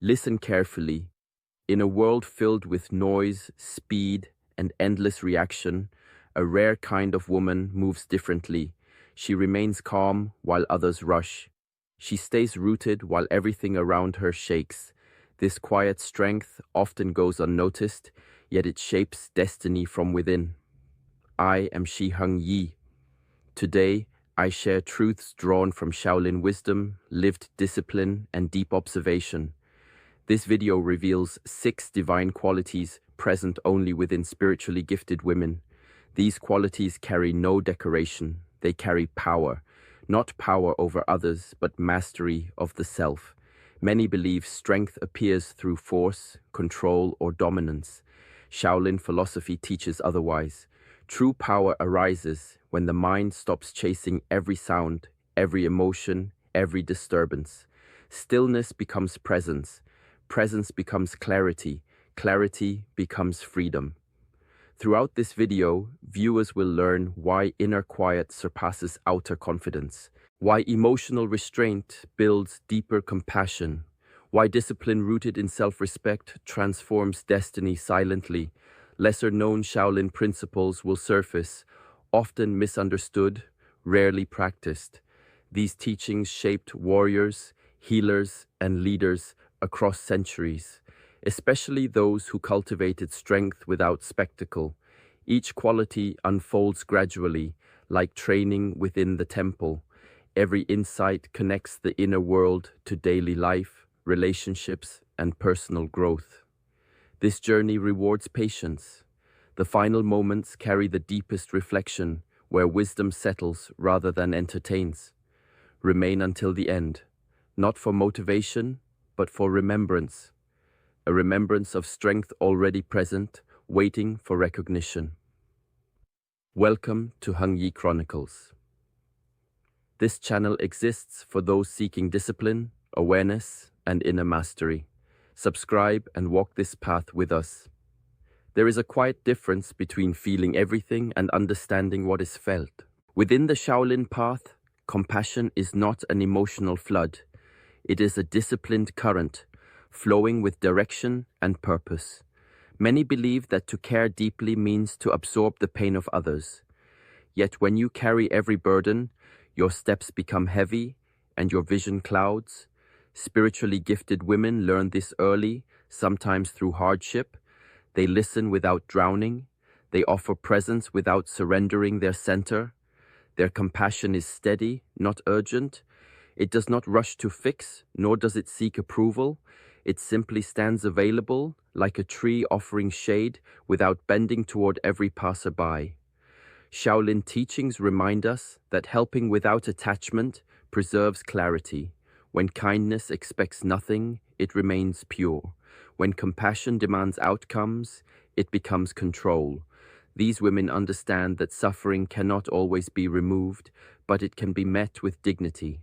Listen carefully. In a world filled with noise, speed, and endless reaction, a rare kind of woman moves differently. She remains calm while others rush. She stays rooted while everything around her shakes. This quiet strength often goes unnoticed, yet it shapes destiny from within. I am Shi Heng. Today, I share truths drawn from Shaolin wisdom, lived discipline, and deep observation. This video reveals 6 divine qualities present only within spiritually gifted women. These qualities carry no decoration, they carry power. Not power over others, but mastery of the self. Many believe strength appears through force, control, or dominance. Shaolin philosophy teaches otherwise. True power arises when the mind stops chasing every sound, every emotion, every disturbance. Stillness becomes presence. Presence becomes clarity. Clarity becomes freedom. Throughout this video, viewers will learn why inner quiet surpasses outer confidence, why emotional restraint builds deeper compassion, why discipline rooted in self-respect transforms destiny silently. Lesser-known Shaolin principles will surface, often misunderstood, rarely practiced. These teachings shaped warriors, healers, and leaders across centuries, especially those who cultivated strength without spectacle. Each quality unfolds gradually, like training within the temple. Every insight connects the inner world to daily life, relationships, and personal growth. This journey rewards patience. The final moments carry the deepest reflection, where wisdom settles rather than entertains. Remain until the end, not for motivation, but for remembrance. A remembrance of strength already present, waiting for recognition. Welcome to Heng Yi Chronicles. This channel exists for those seeking discipline, awareness, and inner mastery. Subscribe and walk this path with us. There is a quiet difference between feeling everything and understanding what is felt. Within the Shaolin path, compassion is not an emotional flood. It is a disciplined current, flowing with direction and purpose. Many believe that to care deeply means to absorb the pain of others. Yet when you carry every burden, your steps become heavy and your vision clouds. Spiritually gifted women learn this early, sometimes through hardship. They listen without drowning. They offer presence without surrendering their center. Their compassion is steady, not urgent. It does not rush to fix, nor does it seek approval. It simply stands available, like a tree offering shade, without bending toward every passerby. Shaolin teachings remind us that helping without attachment preserves clarity. When kindness expects nothing, it remains pure. When compassion demands outcomes, it becomes control. These women understand that suffering cannot always be removed, but it can be met with dignity.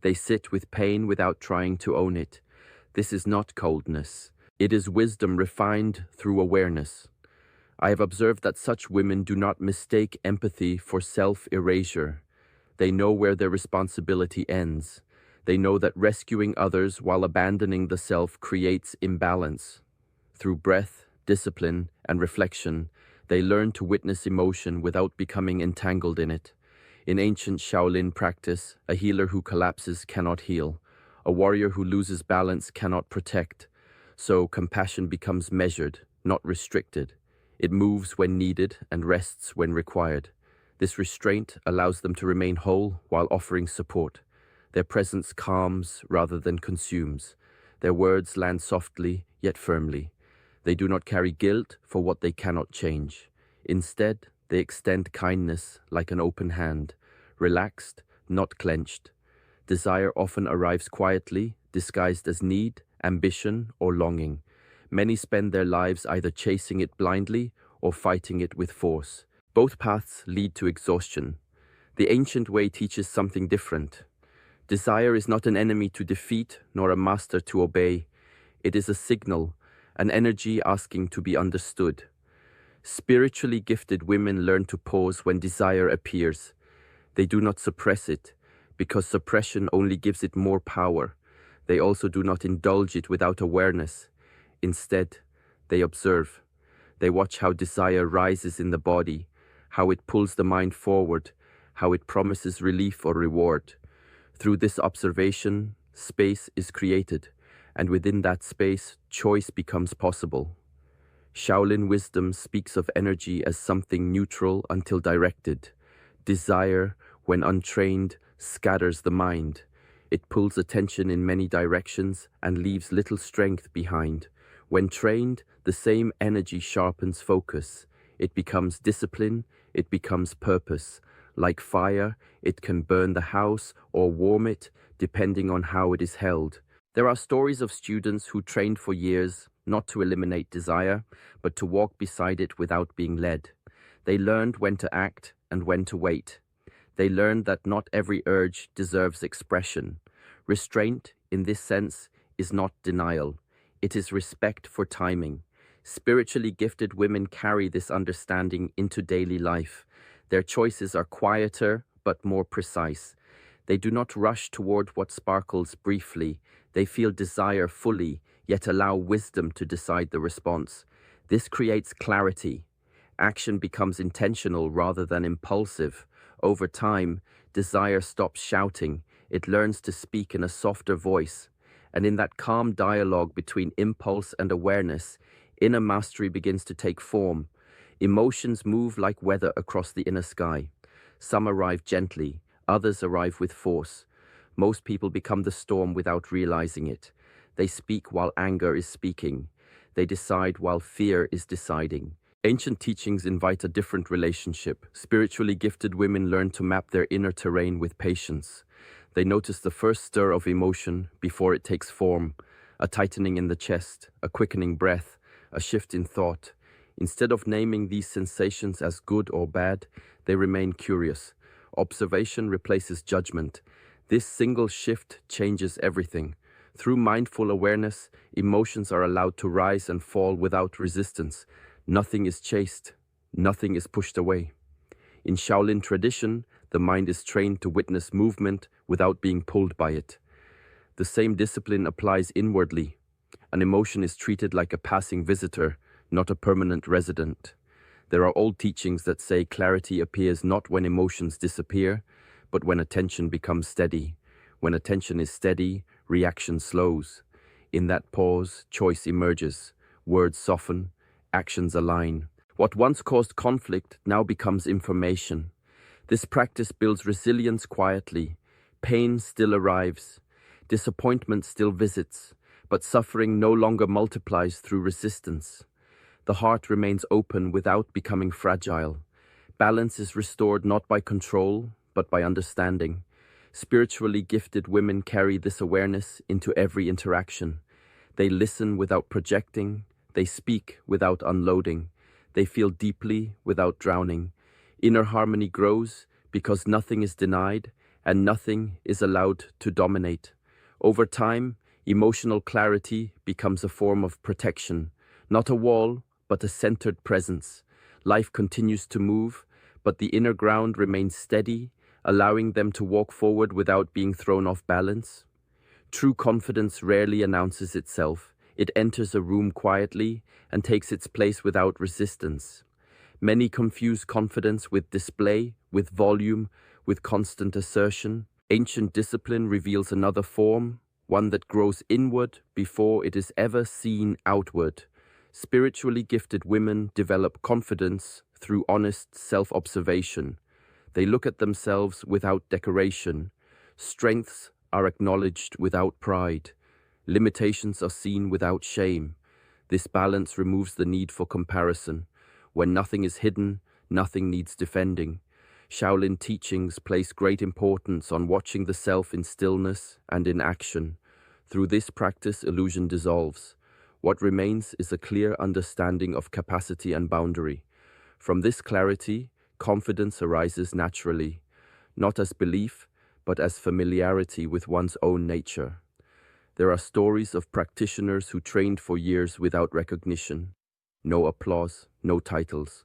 They sit with pain without trying to own it. This is not coldness. It is wisdom refined through awareness. I have observed that such women do not mistake empathy for self-erasure. They know where their responsibility ends. They know that rescuing others while abandoning the self creates imbalance. Through breath, discipline, and reflection, they learn to witness emotion without becoming entangled in it. In ancient Shaolin practice, a healer who collapses cannot heal. A warrior who loses balance cannot protect. So compassion becomes measured, not restricted. It moves when needed and rests when required. This restraint allows them to remain whole while offering support. Their presence calms rather than consumes. Their words land softly yet firmly. They do not carry guilt for what they cannot change. Instead, they extend kindness like an open hand, relaxed, not clenched. Desire often arrives quietly, disguised as need, ambition, or longing. Many spend their lives either chasing it blindly or fighting it with force. Both paths lead to exhaustion. The ancient way teaches something different. Desire is not an enemy to defeat, nor a master to obey. It is a signal, an energy asking to be understood. Spiritually gifted women learn to pause when desire appears. They do not suppress it, because suppression only gives it more power. They also do not indulge it without awareness. Instead, they observe. They watch how desire rises in the body, how it pulls the mind forward, how it promises relief or reward. Through this observation, space is created, and within that space, choice becomes possible. Shaolin wisdom speaks of energy as something neutral until directed. Desire, when untrained, scatters the mind. It pulls attention in many directions and leaves little strength behind. When trained, the same energy sharpens focus. It becomes discipline, it becomes purpose. Like fire, it can burn the house or warm it, depending on how it is held. There are stories of students who trained for years, not to eliminate desire, but to walk beside it without being led. They learned when to act and when to wait. They learned that not every urge deserves expression. Restraint, in this sense, is not denial. It is respect for timing. Spiritually gifted women carry this understanding into daily life. Their choices are quieter but more precise. They do not rush toward what sparkles briefly. They feel desire fully, yet allow wisdom to decide the response. This creates clarity. Action becomes intentional rather than impulsive. Over time, desire stops shouting. It learns to speak in a softer voice. And in that calm dialogue between impulse and awareness, inner mastery begins to take form. Emotions move like weather across the inner sky. Some arrive gently, others arrive with force. Most people become the storm without realizing it. They speak while anger is speaking. They decide while fear is deciding. Ancient teachings invite a different relationship. Spiritually gifted women learn to map their inner terrain with patience. They notice the first stir of emotion before it takes form, a tightening in the chest, a quickening breath, a shift in thought. Instead of naming these sensations as good or bad, they remain curious. Observation replaces judgment. This single shift changes everything. Through mindful awareness, emotions are allowed to rise and fall without resistance. Nothing is chased, nothing is pushed away. In Shaolin tradition, the mind is trained to witness movement without being pulled by it. The same discipline applies inwardly. An emotion is treated like a passing visitor, not a permanent resident. There are old teachings that say clarity appears not when emotions disappear, but when attention becomes steady. When attention is steady, reaction slows. In that pause, choice emerges. Words soften, actions align. What once caused conflict now becomes information. This practice builds resilience quietly. Pain still arrives. Disappointment still visits, but suffering no longer multiplies through resistance. The heart remains open without becoming fragile. Balance is restored not by control, but by understanding. Spiritually gifted women carry this awareness into every interaction. They listen without projecting. They speak without unloading. They feel deeply without drowning. Inner harmony grows because nothing is denied and nothing is allowed to dominate. Over time, emotional clarity becomes a form of protection, not a wall, but a centered presence. Life continues to move, but the inner ground remains steady, allowing them to walk forward without being thrown off balance. True confidence rarely announces itself. It enters a room quietly and takes its place without resistance. Many confuse confidence with display, with volume, with constant assertion. Ancient discipline reveals another form, one that grows inward before it is ever seen outward. Spiritually gifted women develop confidence through honest self-observation. They look at themselves without decoration. Strengths are acknowledged without pride. Limitations are seen without shame. This balance removes the need for comparison. When nothing is hidden, nothing needs defending. Shaolin teachings place great importance on watching the self in stillness and in action. Through this practice, illusion dissolves. What remains is a clear understanding of capacity and boundary. From this clarity, confidence arises naturally, not as belief, but as familiarity with one's own nature. There are stories of practitioners who trained for years without recognition. No applause, no titles,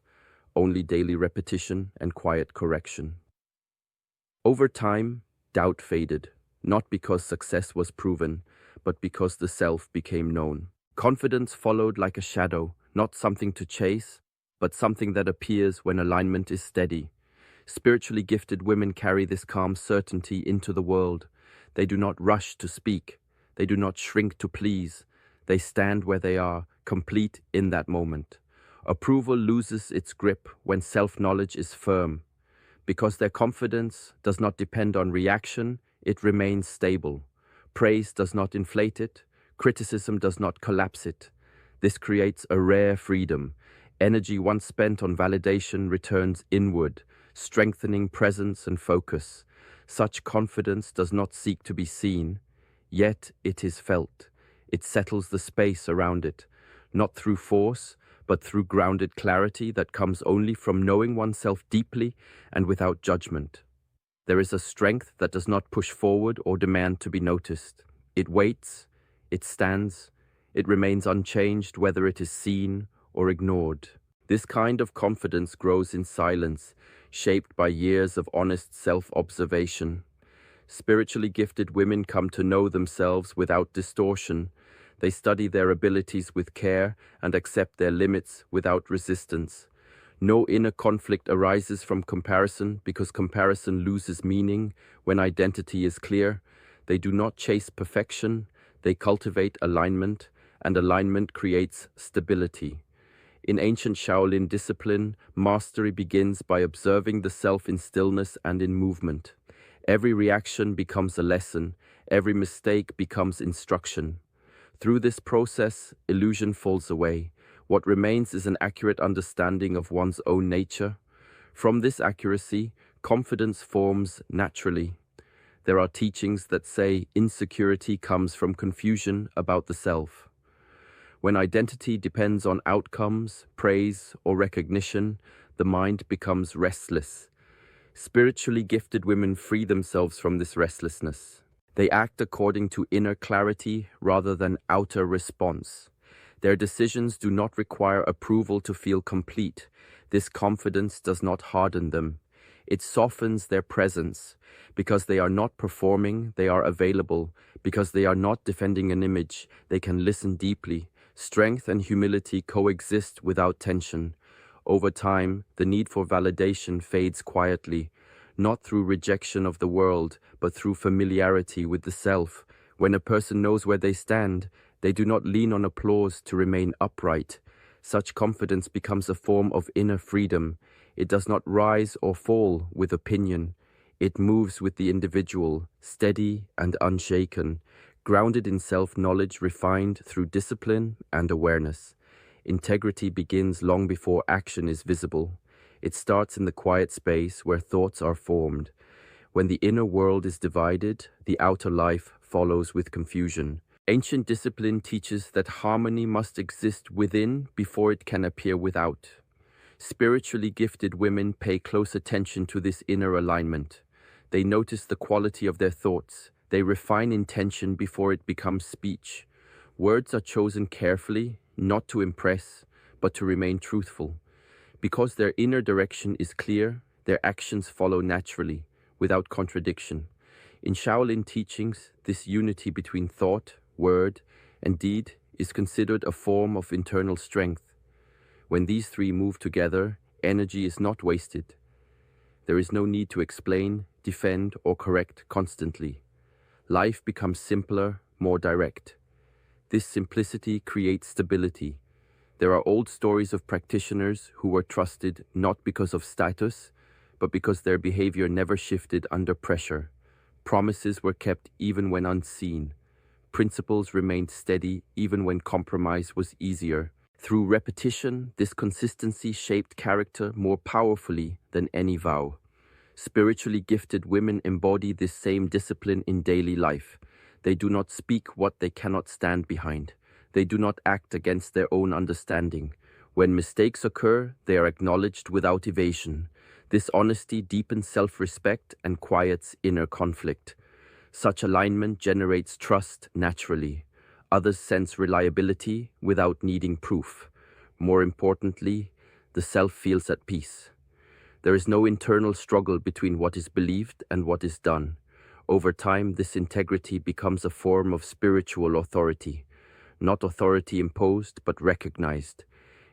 only daily repetition and quiet correction. Over time, doubt faded, not because success was proven, but because the self became known. Confidence followed like a shadow, not something to chase, but something that appears when alignment is steady. Spiritually gifted women carry this calm certainty into the world. They do not rush to speak. They do not shrink to please. They stand where they are, complete in that moment. Approval loses its grip when self-knowledge is firm. Because their confidence does not depend on reaction, it remains stable. Praise does not inflate it. Criticism does not collapse it. This creates a rare freedom. Energy once spent on validation returns inward, strengthening presence and focus. Such confidence does not seek to be seen, yet it is felt. It settles the space around it, not through force, but through grounded clarity that comes only from knowing oneself deeply and without judgment. There is a strength that does not push forward or demand to be noticed. It waits, it stands, it remains unchanged whether it is seen or ignored. This kind of confidence grows in silence, shaped by years of honest self-observation. Spiritually gifted women come to know themselves without distortion. They study their abilities with care and accept their limits without resistance. No inner conflict arises from comparison because comparison loses meaning when identity is clear. They do not chase perfection, they cultivate alignment, and alignment creates stability. In ancient Shaolin discipline, mastery begins by observing the self in stillness and in movement. Every reaction becomes a lesson, every mistake becomes instruction. Through this process, illusion falls away. What remains is an accurate understanding of one's own nature. From this accuracy, confidence forms naturally. There are teachings that say insecurity comes from confusion about the self. When identity depends on outcomes, praise, or recognition, the mind becomes restless. Spiritually gifted women free themselves from this restlessness. They act according to inner clarity rather than outer response. Their decisions do not require approval to feel complete. This confidence does not harden them. It softens their presence. Because they are not performing, they are available. Because they are not defending an image, they can listen deeply. Strength and humility coexist without tension. Over time, the need for validation fades quietly, not through rejection of the world, but through familiarity with the self. When a person knows where they stand, they do not lean on applause to remain upright. Such confidence becomes a form of inner freedom. It does not rise or fall with opinion. It moves with the individual, steady and unshaken, grounded in self-knowledge refined through discipline and awareness. Integrity begins long before action is visible. It starts in the quiet space where thoughts are formed. When the inner world is divided, the outer life follows with confusion. Ancient discipline teaches that harmony must exist within before it can appear without. Spiritually gifted women pay close attention to this inner alignment. They notice the quality of their thoughts. They refine intention before it becomes speech. Words are chosen carefully, not to impress, but to remain truthful. Because their inner direction is clear, their actions follow naturally, without contradiction. In Shaolin teachings, this unity between thought, word, and deed is considered a form of internal strength. When these three move together, energy is not wasted. There is no need to explain, defend, or correct constantly. Life becomes simpler, more direct. This simplicity creates stability. There are old stories of practitioners who were trusted not because of status, but because their behavior never shifted under pressure. Promises were kept even when unseen. Principles remained steady even when compromise was easier. Through repetition, this consistency shaped character more powerfully than any vow. Spiritually gifted women embody this same discipline in daily life. They do not speak what they cannot stand behind. They do not act against their own understanding. When mistakes occur, they are acknowledged without evasion. This honesty deepens self-respect and quiets inner conflict. Such alignment generates trust naturally. Others sense reliability without needing proof. More importantly, the self feels at peace. There is no internal struggle between what is believed and what is done. Over time, this integrity becomes a form of spiritual authority, not authority imposed, but recognized.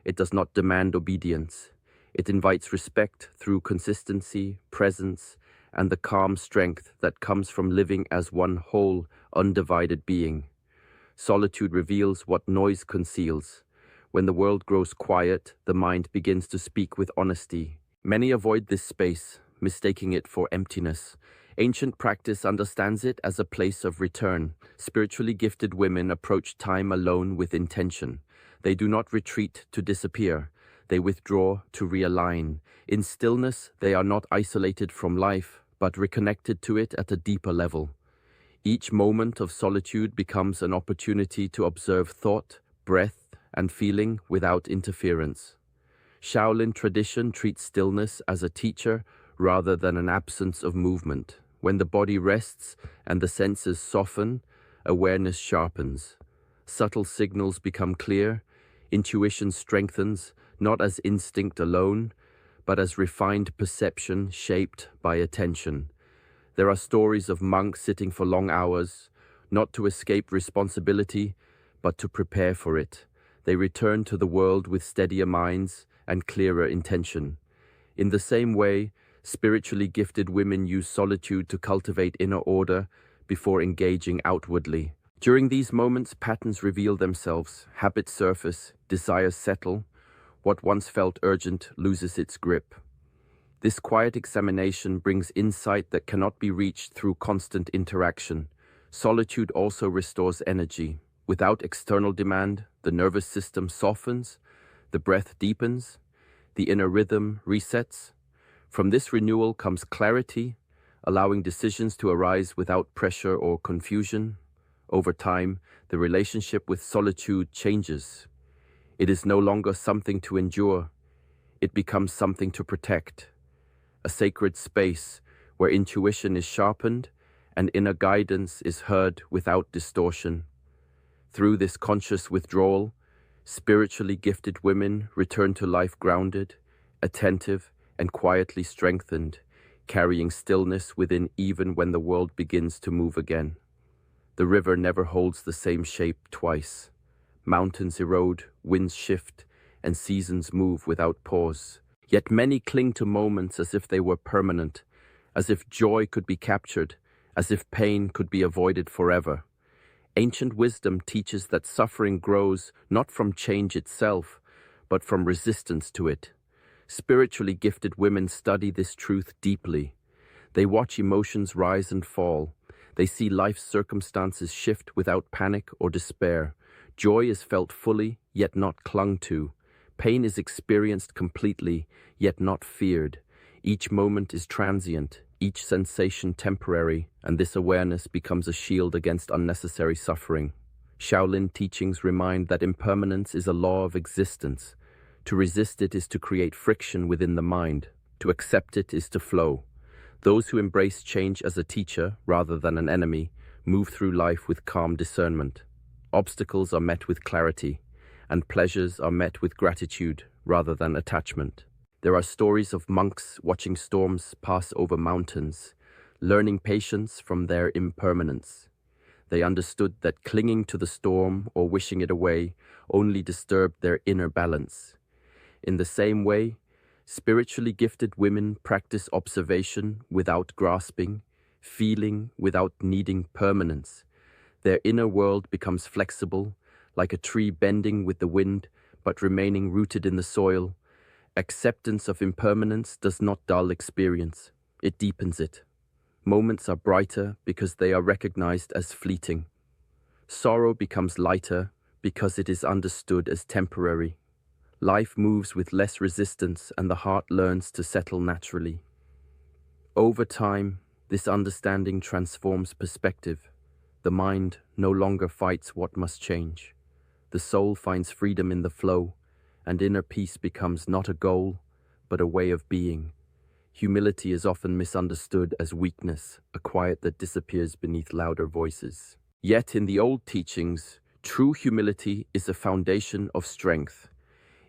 It does not demand obedience. It invites respect through consistency, presence, and the calm strength that comes from living as one whole, undivided being. Solitude reveals what noise conceals. When the world grows quiet, the mind begins to speak with honesty. Many avoid this space, mistaking it for emptiness. Ancient practice understands it as a place of return. Spiritually gifted women approach time alone with intention. They do not retreat to disappear. They withdraw to realign. In stillness, they are not isolated from life, but reconnected to it at a deeper level. Each moment of solitude becomes an opportunity to observe thought, breath, and feeling without interference. Shaolin tradition treats stillness as a teacher rather than an absence of movement. When the body rests and the senses soften, awareness sharpens. Subtle signals become clear, intuition strengthens, not as instinct alone, but as refined perception shaped by attention. There are stories of monks sitting for long hours, not to escape responsibility, but to prepare for it. They return to the world with steadier minds and clearer intention. In the same way, spiritually gifted women use solitude to cultivate inner order before engaging outwardly. During these moments, patterns reveal themselves, habits surface, desires settle. What once felt urgent loses its grip. This quiet examination brings insight that cannot be reached through constant interaction. Solitude also restores energy. Without external demand, the nervous system softens, the breath deepens, the inner rhythm resets. From this renewal comes clarity, allowing decisions to arise without pressure or confusion. Over time, the relationship with solitude changes. It is no longer something to endure. It becomes something to protect. A sacred space where intuition is sharpened and inner guidance is heard without distortion. Through this conscious withdrawal, spiritually gifted women return to life grounded, attentive, and quietly strengthened, carrying stillness within even when the world begins to move again. The river never holds the same shape twice. Mountains erode, winds shift, and seasons move without pause. Yet many cling to moments as if they were permanent, as if joy could be captured, as if pain could be avoided forever. Ancient wisdom teaches that suffering grows not from change itself, but from resistance to it. Spiritually gifted women study this truth deeply. They watch emotions rise and fall. They see life's circumstances shift without panic or despair. Joy is felt fully, yet not clung to. Pain is experienced completely, yet not feared. Each moment is transient, each sensation temporary, and this awareness becomes a shield against unnecessary suffering. Shaolin teachings remind that impermanence is a law of existence. To resist it is to create friction within the mind. To accept it is to flow. Those who embrace change as a teacher rather than an enemy move through life with calm discernment. Obstacles are met with clarity, and pleasures are met with gratitude rather than attachment. There are stories of monks watching storms pass over mountains, learning patience from their impermanence. They understood that clinging to the storm or wishing it away only disturbed their inner balance. In the same way, spiritually gifted women practice observation without grasping, feeling without needing permanence. Their inner world becomes flexible, like a tree bending with the wind, but remaining rooted in the soil. Acceptance of impermanence does not dull experience, it deepens it. Moments are brighter because they are recognized as fleeting. Sorrow becomes lighter because it is understood as temporary. Life moves with less resistance and the heart learns to settle naturally. Over time, this understanding transforms perspective. The mind no longer fights what must change. The soul finds freedom in the flow, and inner peace becomes not a goal, but a way of being. Humility is often misunderstood as weakness, a quiet that disappears beneath louder voices. Yet in the old teachings, true humility is a foundation of strength.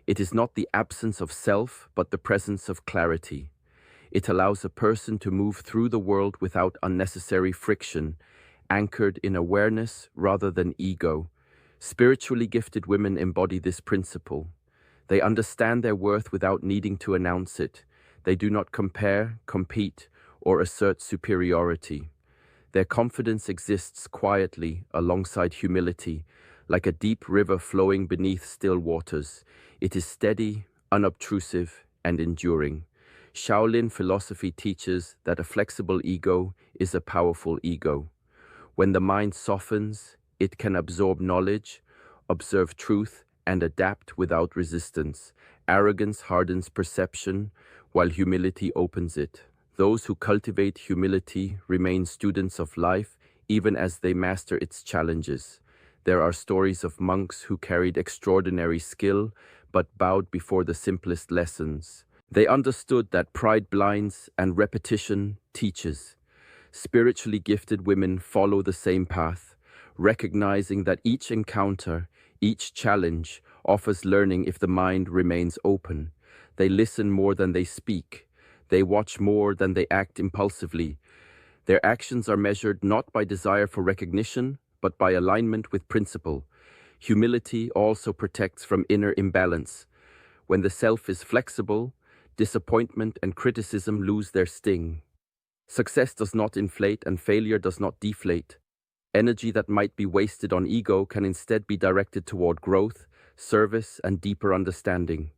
It is not the absence of self, but the presence of clarity. It allows a person to move through the world without unnecessary friction, anchored in awareness rather than ego. Spiritually gifted women embody this principle. They understand their worth without needing to announce it. They do not compare, compete, or assert superiority. Their confidence exists quietly alongside humility, like a deep river flowing beneath still waters. It is steady, unobtrusive, and enduring. Shaolin philosophy teaches that a flexible ego is a powerful ego. When the mind softens, it can absorb knowledge, observe truth, and adapt without resistance. Arrogance hardens perception, while humility opens it. Those who cultivate humility remain students of life, even as they master its challenges. There are stories of monks who carried extraordinary skill, but bowed before the simplest lessons. They understood that pride blinds and repetition teaches. Spiritually gifted women follow the same path, recognizing that each encounter, each challenge, offers learning if the mind remains open. They listen more than they speak. They watch more than they act impulsively. Their actions are measured not by desire for recognition, but by alignment with principle. Humility also protects from inner imbalance. When the self is flexible, disappointment and criticism lose their sting. Success does not inflate and failure does not deflate. Energy that might be wasted on ego can instead be directed toward growth, service, and deeper understanding.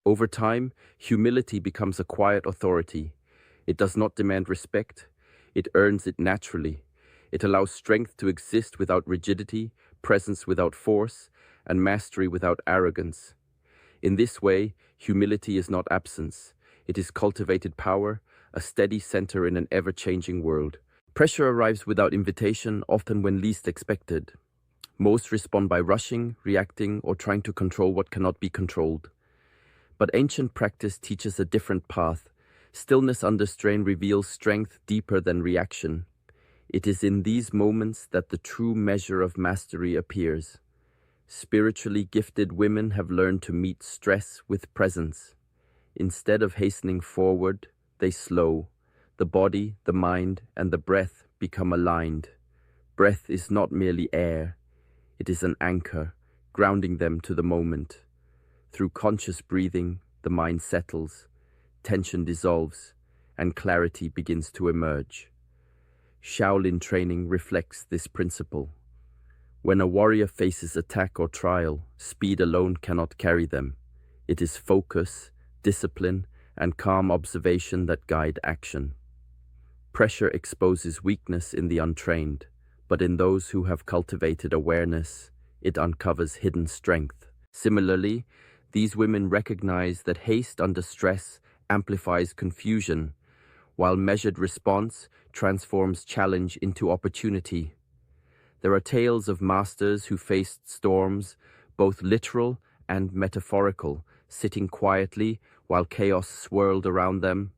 Over time, humility becomes a quiet authority. It does not demand respect, it earns it naturally. It allows strength to exist without rigidity, presence without force, and mastery without arrogance. In this way, humility is not absence. It is cultivated power, a steady center in an ever-changing world. Pressure arrives without invitation, often when least expected. Most respond by rushing, reacting, or trying to control what cannot be controlled. But ancient practice teaches a different path. Stillness under strain reveals strength deeper than reaction. It is in these moments that the true measure of mastery appears. Spiritually gifted women have learned to meet stress with presence. Instead of hastening forward, they slow. The body, the mind, and the breath become aligned. Breath is not merely air. It is an anchor, grounding them to the moment. Through conscious breathing, the mind settles, tension dissolves, and clarity begins to emerge. Shaolin training reflects this principle. When a warrior faces attack or trial, speed alone cannot carry them. It is focus, discipline, and calm observation that guide action. Pressure exposes weakness in the untrained, but in those who have cultivated awareness, it uncovers hidden strength. Similarly, these women recognize that haste under stress amplifies confusion, while measured response transforms challenge into opportunity. There are tales of masters who faced storms, both literal and metaphorical, sitting quietly while chaos swirled around them.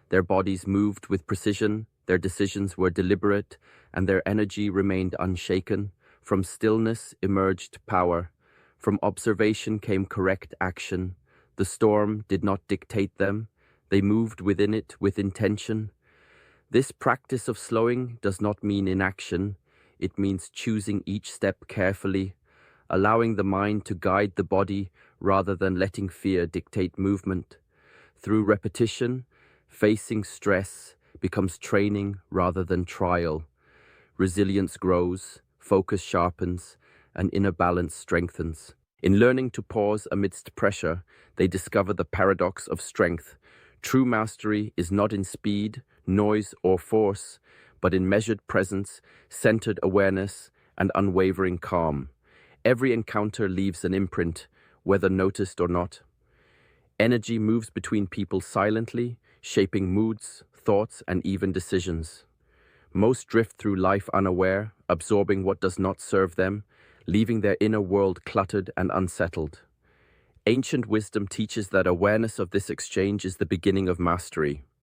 Their bodies moved with precision, their decisions were deliberate, and their energy remained unshaken. From stillness emerged power. From observation came correct action. The storm did not dictate them. They moved within it with intention. This practice of slowing does not mean inaction. It means choosing each step carefully, allowing the mind to guide the body rather than letting fear dictate movement. Through repetition, facing stress becomes training rather than trial. Resilience grows, focus sharpens, and inner balance strengthens. In learning to pause amidst pressure, they discover the paradox of strength. True mastery is not in speed, noise, or force, but in measured presence, centered awareness, and unwavering calm. Every encounter leaves an imprint, whether noticed or not. Energy moves between people silently, shaping moods, thoughts, and even decisions. Most drift through life unaware, absorbing what does not serve them, leaving their inner world cluttered and unsettled. Ancient wisdom teaches that awareness of this exchange is the beginning of mastery.